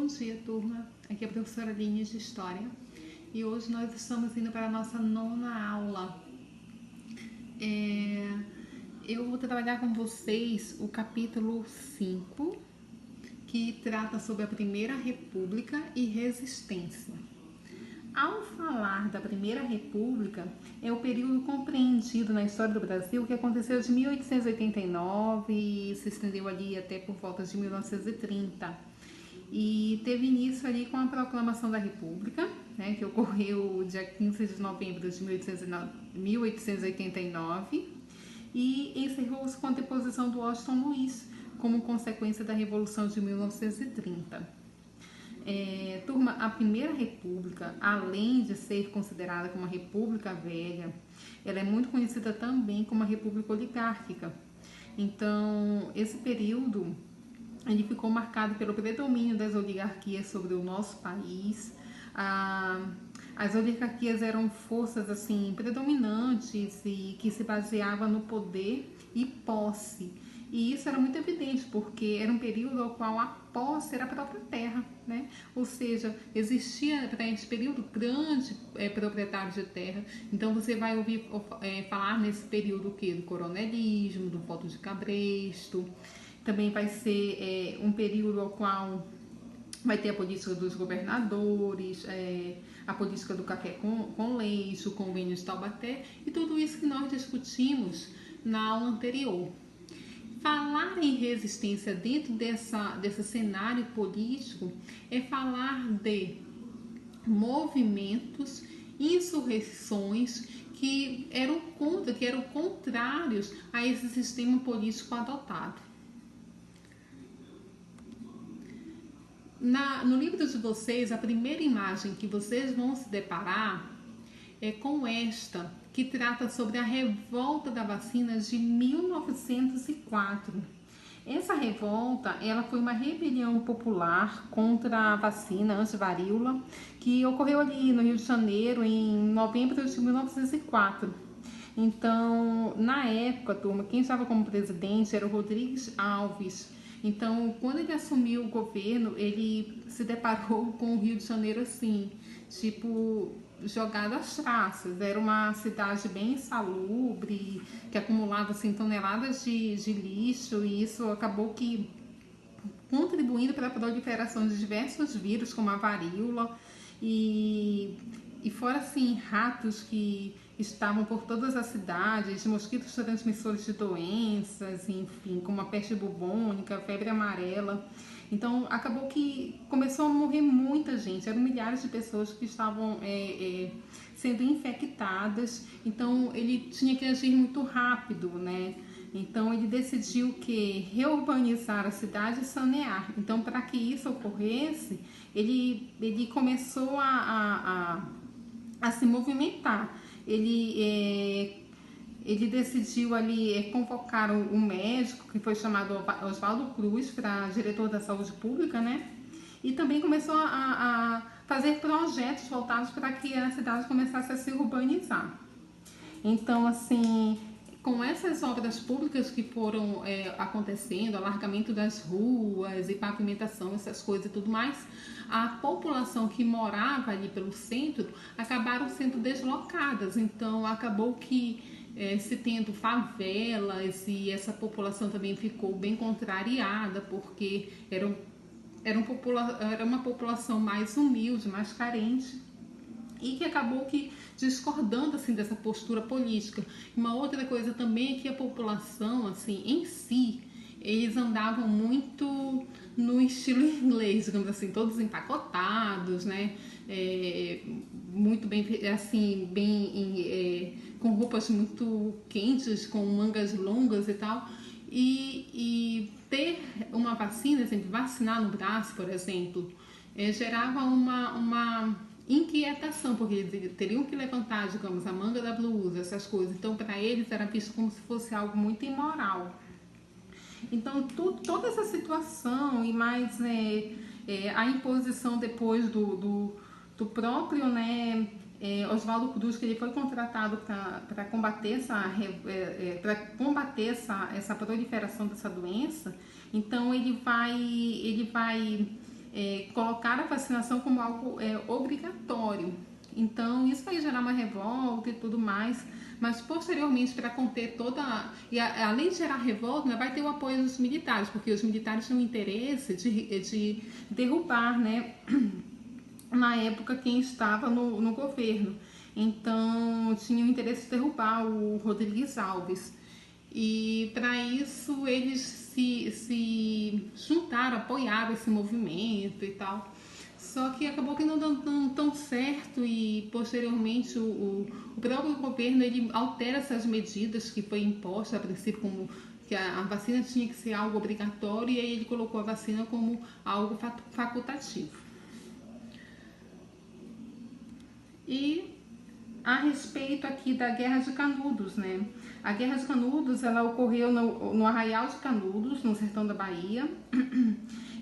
Bom dia, turma. Aqui é a professora Aline de História e hoje nós estamos indo para a nossa 9ª aula. Eu vou trabalhar com vocês o capítulo 5, que trata sobre a Primeira República e resistência. Ao falar da Primeira República, é o período compreendido na história do Brasil que aconteceu de 1889 e se estendeu ali até por volta de 1930. E teve início ali com a proclamação da República, né, que ocorreu dia 15 de novembro de 1889 e encerrou-se com a deposição do Washington Luiz, como consequência da Revolução de 1930. Turma, a Primeira República, além de ser considerada como uma república velha, ela é muito conhecida também como uma república oligárquica. Então, esse período ele ficou marcado pelo predomínio das oligarquias sobre o nosso país. As oligarquias eram forças assim predominantes e que se baseavam no poder e posse. E isso era muito evidente, porque era um período ao qual a posse era a própria terra, né? Ou seja, existia para esse período grande proprietário de terra. Então você vai ouvir falar nesse período do coronelismo, do voto de cabresto. Também vai ser um período ao qual vai ter a política dos governadores, a política do café com leite, o convênio de Taubaté e tudo isso que nós discutimos na aula anterior. Falar em resistência dentro desse cenário político é falar de movimentos, insurreições que eram contrários a esse sistema político adotado. No livro de vocês, a primeira imagem que vocês vão se deparar é com esta, que trata sobre a revolta da vacina de 1904. Essa revolta, ela foi uma rebelião popular contra a vacina anti-varíola, que ocorreu ali no Rio de Janeiro em novembro de 1904. Então, na época, turma, quem estava como presidente era o Rodrigues Alves. Então, quando ele assumiu o governo, ele se deparou com o Rio de Janeiro assim, tipo, jogado às traças. Era uma cidade bem insalubre, que acumulava assim, toneladas de lixo, e isso acabou que contribuindo para a proliferação de diversos vírus, como a varíola, e fora assim, ratos que estavam por todas as cidades, mosquitos transmissores de doenças, enfim, como a peste bubônica, a febre amarela. Então, acabou que começou a morrer muita gente, eram milhares de pessoas que estavam sendo infectadas. Então, ele tinha que agir muito rápido, né? Então, ele decidiu que reurbanizar a cidade e sanear. Então, para que isso ocorresse, ele começou a se movimentar. Ele decidiu ali convocar um médico que foi chamado Oswaldo Cruz para diretor da saúde pública, né? E também começou a fazer projetos voltados para que a cidade começasse a se urbanizar. Então, assim, com essas obras públicas que foram acontecendo, alargamento das ruas e pavimentação, essas coisas e tudo mais, a população que morava ali pelo centro acabaram sendo deslocadas. Então, acabou que se tendo favelas, e essa população também ficou bem contrariada, porque era uma população mais humilde, mais carente, e que acabou que discordando assim dessa postura política. Uma outra coisa também é que a população assim em si, eles andavam muito no estilo inglês, digamos assim, todos empacotados, né? Muito bem assim, com roupas muito quentes, com mangas longas e tal. E ter uma vacina, assim, vacinar no braço, por exemplo, gerava uma inquietação, porque eles teriam que levantar, digamos, a manga da blusa, essas coisas. Então, para eles era visto como se fosse algo muito imoral. Então, toda essa situação e mais a imposição depois do próprio, né, Oswaldo Cruz, que ele foi contratado para combater essa proliferação dessa doença. Então, ele vai colocar a vacinação como algo obrigatório. Então, isso vai gerar uma revolta e tudo mais, mas posteriormente, para conter além de gerar revolta, né, vai ter o apoio dos militares, porque os militares tinham interesse de derrubar, né, na época, quem estava no governo. Então, tinham interesse de derrubar o Rodrigues Alves. E para isso eles se juntaram, apoiaram esse movimento e tal. Só que acabou que não dando tão certo e posteriormente o próprio governo ele altera essas medidas que foi imposta a princípio, como que a vacina tinha que ser algo obrigatório, e aí ele colocou a vacina como algo facultativo. E a respeito aqui da Guerra de Canudos, né? A Guerra de Canudos, ela ocorreu no Arraial de Canudos, no sertão da Bahia,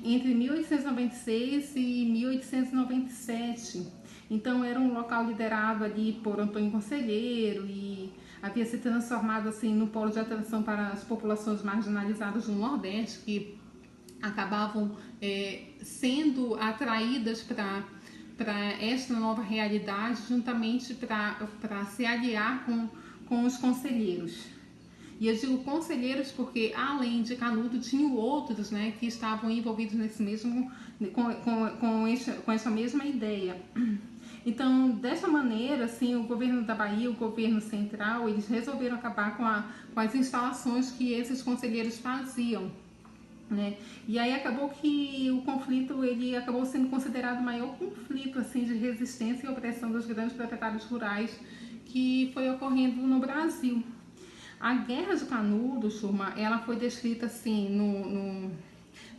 entre 1896 e 1897. Então, era um local liderado ali por Antônio Conselheiro e havia se transformado assim no polo de atração para as populações marginalizadas do Nordeste, que acabavam sendo atraídas para esta nova realidade, juntamente para se aliar com os conselheiros. E eu digo conselheiros porque, além de Canudo, tinham outros, né, que estavam envolvidos nesse mesmo, com essa mesma ideia. Então, dessa maneira, assim, o governo da Bahia, o governo central, eles resolveram acabar com as instalações que esses conselheiros faziam, né? E aí acabou que o conflito ele acabou sendo considerado o maior conflito assim de resistência e opressão dos grandes proprietários rurais que foi ocorrendo no Brasil. A Guerra de Canudos, turma, ela foi descrita assim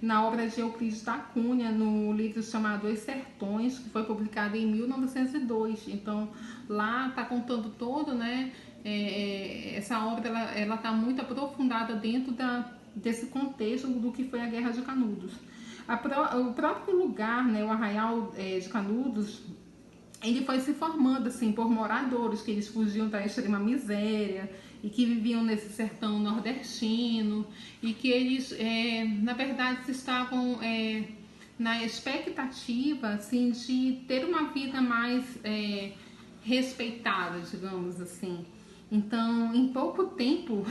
na obra de Euclides da Cunha, no livro chamado Os Sertões, que foi publicado em 1902. Então, lá está contando todo, né? Essa obra ela está muito aprofundada dentro desse contexto do que foi a Guerra de Canudos. O próprio lugar, né, o Arraial de Canudos, ele foi se formando assim por moradores que eles fugiam da extrema miséria e que viviam nesse sertão nordestino e que eles, na verdade, estavam na expectativa assim de ter uma vida mais respeitada, digamos assim. Então, em pouco tempo,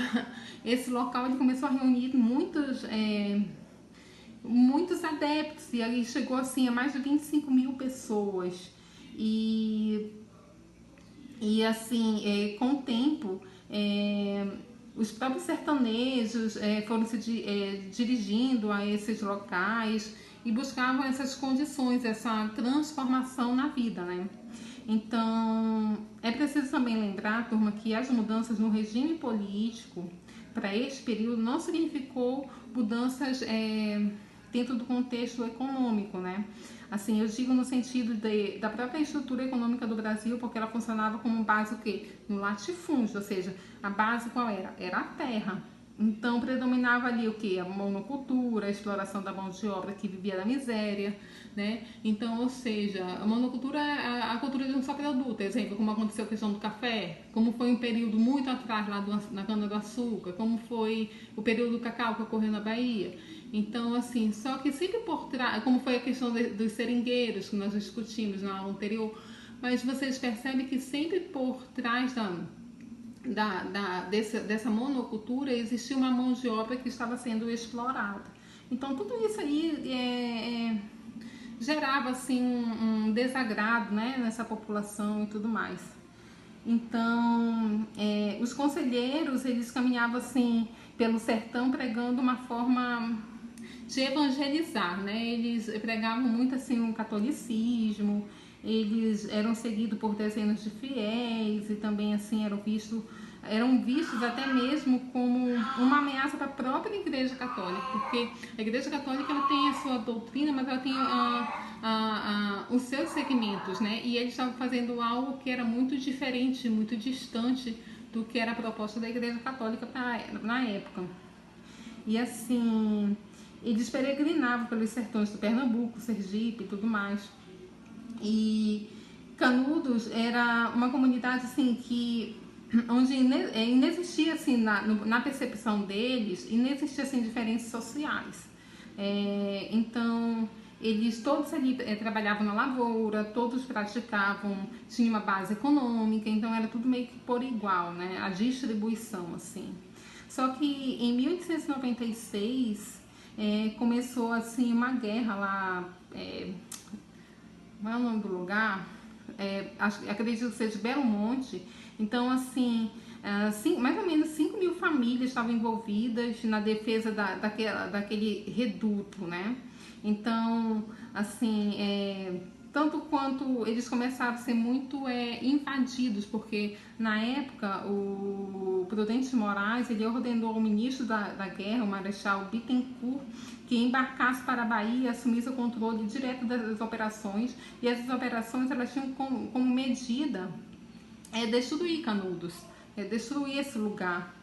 esse local ele começou a reunir muitos adeptos, e aí chegou assim a mais de 25 mil pessoas. E assim, com o tempo, os próprios sertanejos foram se dirigindo a esses locais e buscavam essas condições, essa transformação na vida, né? Então, é preciso também lembrar, turma, que as mudanças no regime político para este período não significou mudanças dentro do contexto econômico, né? Assim, eu digo no sentido da própria estrutura econômica do Brasil, porque ela funcionava como base o quê? No latifúndio, ou seja, a base qual era? Era a terra. Então, predominava ali o quê? A monocultura, a exploração da mão de obra que vivia da miséria, né? Então, ou seja, a monocultura é a cultura de um só produto, exemplo, como aconteceu a questão do café, como foi um período muito atrás lá na cana-do-açúcar, como foi o período do cacau que ocorreu na Bahia. Então, assim, só que sempre por trás, como foi a questão dos seringueiros que nós discutimos na aula anterior, mas vocês percebem que sempre por trás dessa monocultura existia uma mão de obra que estava sendo explorada. Então, tudo isso aí gerava assim um desagrado, né, nessa população e tudo mais. Então, os conselheiros, eles caminhavam assim pelo sertão pregando uma forma de evangelizar, né? Eles pregavam muito assim o catolicismo, eles eram seguidos por dezenas de fiéis e também assim eram vistos até mesmo como uma ameaça para a própria Igreja Católica, porque a Igreja Católica ela tem a sua doutrina, mas ela tem os seus segmentos, né? E eles estavam fazendo algo que era muito diferente, muito distante do que era a proposta da Igreja Católica na época. E assim, eles peregrinavam pelos sertões do Pernambuco, Sergipe e tudo mais. E Canudos era uma comunidade assim onde inexistia assim na percepção deles, inexistia assim diferenças sociais. Então eles todos ali trabalhavam na lavoura, todos praticavam, tinha uma base econômica, então era tudo meio que por igual, né? A distribuição, assim. Só que em 1896 começou assim uma guerra lá, qual é o nome do lugar? Acredito que seja Belo Monte. Então, assim, mais ou menos 5 mil famílias estavam envolvidas na defesa daquele reduto, né? Então, assim, tanto quanto eles começaram a ser muito invadidos, porque na época o Prudente Moraes ele ordenou ao ministro da guerra, o Marechal Bittencourt, que embarcasse para a Bahia e assumisse o controle direto das operações, e essas operações elas tinham como medida destruir Canudos, destruir esse lugar.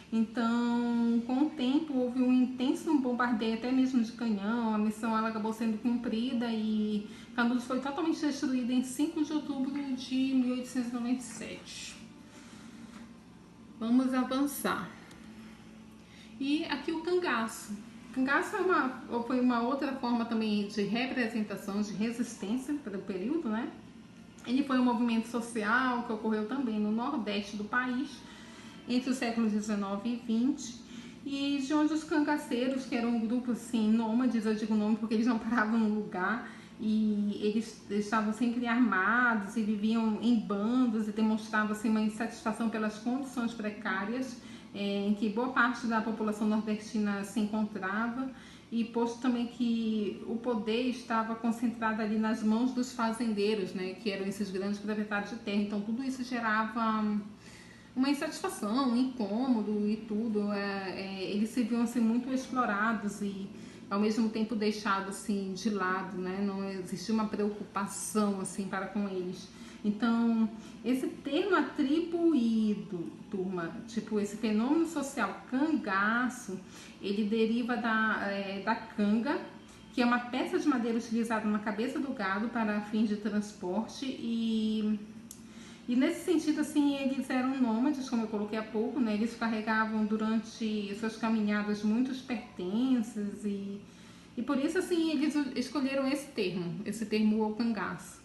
Então, com o tempo, houve um intenso bombardeio, até mesmo de canhão. A missão ela acabou sendo cumprida e Canudos foi totalmente destruída em 5 de outubro de 1897. Vamos avançar. E aqui o cangaço. O cangaço foi uma outra forma também de representação, de resistência para o período, né? Ele foi um movimento social que ocorreu também no nordeste do país, entre os séculos 19 e 20, e de onde os cangaceiros, que eram um grupo assim, nômades, eu digo nome porque eles não paravam no lugar, e eles estavam sempre armados e viviam em bandos e demonstravam assim, uma insatisfação pelas condições precárias em que boa parte da população nordestina se encontrava, e posto também que o poder estava concentrado ali nas mãos dos fazendeiros, né, que eram esses grandes proprietários de terra. Então tudo isso gerava uma insatisfação, um incômodo e tudo. Eles se viam assim, muito explorados e ao mesmo tempo deixados assim, de lado, né? Não existia uma preocupação assim, para com eles. Então, esse termo atribuído, turma, tipo esse fenômeno social cangaço, ele deriva da canga, que é uma peça de madeira utilizada na cabeça do gado para fins de transporte e nesse sentido, assim, eles eram nômades, como eu coloquei há pouco, né? Eles carregavam durante suas caminhadas muitos pertences e por isso, assim, eles escolheram esse termo o cangaço.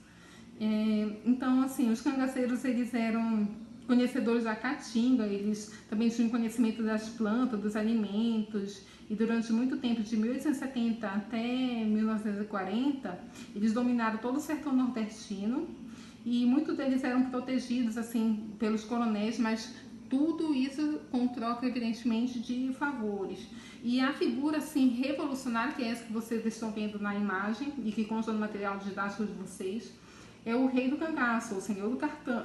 Então, assim, os cangaceiros, eles eram conhecedores da caatinga, eles também tinham conhecimento das plantas, dos alimentos, e durante muito tempo, de 1870 até 1940, eles dominaram todo o sertão nordestino, e muitos deles eram protegidos assim pelos coronéis, mas tudo isso com troca evidentemente de favores. E a figura assim revolucionária, que é essa que vocês estão vendo na imagem e que consta no material didático de vocês, é o rei do cangaço, o senhor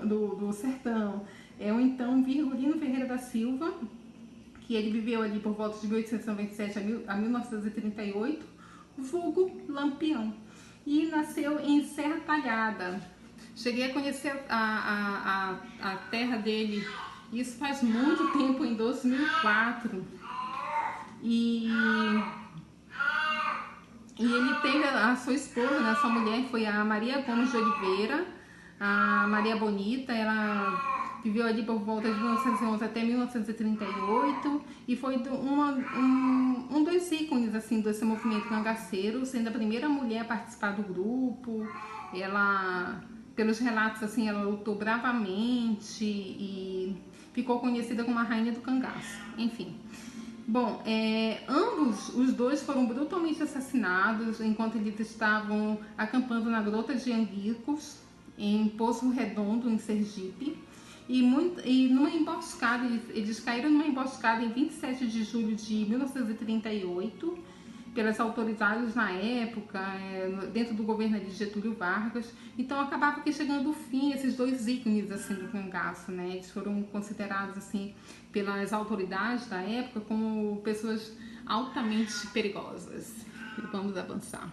do sertão. É o então Virgulino Ferreira da Silva, que ele viveu ali por volta de 1897 a 1938, vulgo Lampião, e nasceu em Serra Talhada. Cheguei a conhecer a terra dele, isso faz muito tempo, em 2004. E ele teve a sua esposa, né, sua mulher, foi a Maria Gomes de Oliveira, a Maria Bonita. Ela viveu ali por volta de 1911 até 1938 e foi um dos ícones assim, desse movimento cangaceiro, sendo a primeira mulher a participar do grupo. Ela, pelos relatos, assim, ela lutou bravamente e ficou conhecida como a rainha do cangaço. Enfim. Bom, ambos, os dois, foram brutalmente assassinados enquanto eles estavam acampando na Grota de Anguicos, em Poço Redondo, em Sergipe. E numa emboscada, eles caíram numa emboscada em 27 de julho de 1938, pelas autoridades na época, dentro do governo de Getúlio Vargas. Então acabava que chegando ao fim esses dois ícones assim, do cangaço, né? Eles foram considerados assim, pelas autoridades da época como pessoas altamente perigosas. Vamos avançar.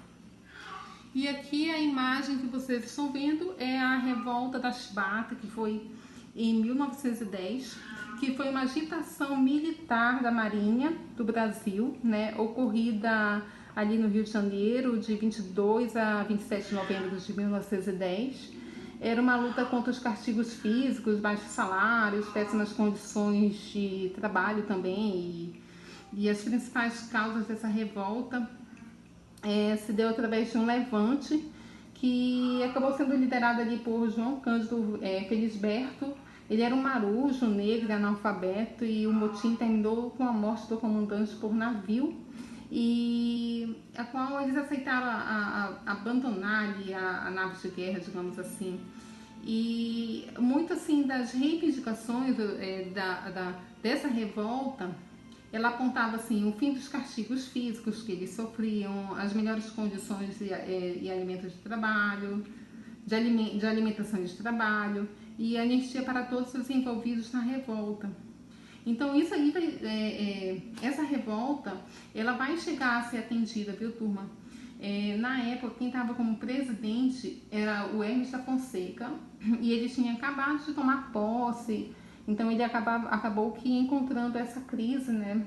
E aqui a imagem que vocês estão vendo é a revolta da Chibata, que foi em 1910, que foi uma agitação militar da Marinha do Brasil, né, ocorrida ali no Rio de Janeiro, de 22 a 27 de novembro de 1910. Era uma luta contra os castigos físicos, baixos salários, péssimas condições de trabalho também, e as principais causas dessa revolta se deu através de um levante que acabou sendo liderado ali por João Cândido Felisberto. Ele era um marujo, negro, analfabeto, e o motim terminou com a morte do comandante por navio, e a qual eles aceitaram abandonar ali a nave de guerra, digamos assim. E muito assim das reivindicações dessa revolta, ela apontava assim o fim dos castigos físicos que eles sofriam, as melhores condições e alimentos de trabalho, de alimentação e de trabalho, e anistia para todos os envolvidos na revolta. Então isso aí essa revolta, ela vai chegar a ser atendida, viu, turma? Na época, quem estava como presidente era o Hermes da Fonseca, e ele tinha acabado de tomar posse. Então ele acabou que encontrando essa crise, né?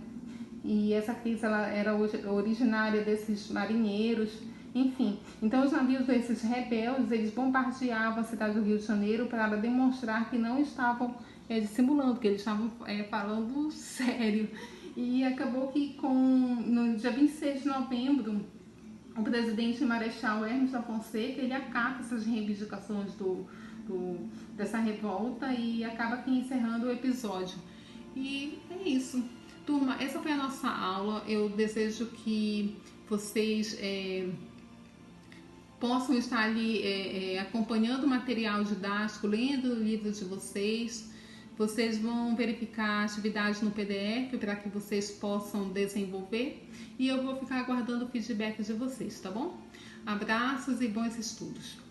E essa crise ela era originária desses marinheiros, enfim. Então os navios desses rebeldes, eles bombardeavam a cidade do Rio de Janeiro para demonstrar que não estavam dissimulando, que eles estavam falando sério. E acabou que no dia 26 de novembro, o presidente Marechal Hermes da Fonseca, ele acata essas reivindicações dessa revolta e acaba aqui encerrando o episódio. E é isso. Turma, essa foi a nossa aula. Eu desejo que vocês possam estar ali acompanhando o material didático, lendo o livro de vocês. Vocês vão verificar a atividade no PDF para que vocês possam desenvolver, e eu vou ficar aguardando o feedback de vocês, tá bom? Abraços e bons estudos!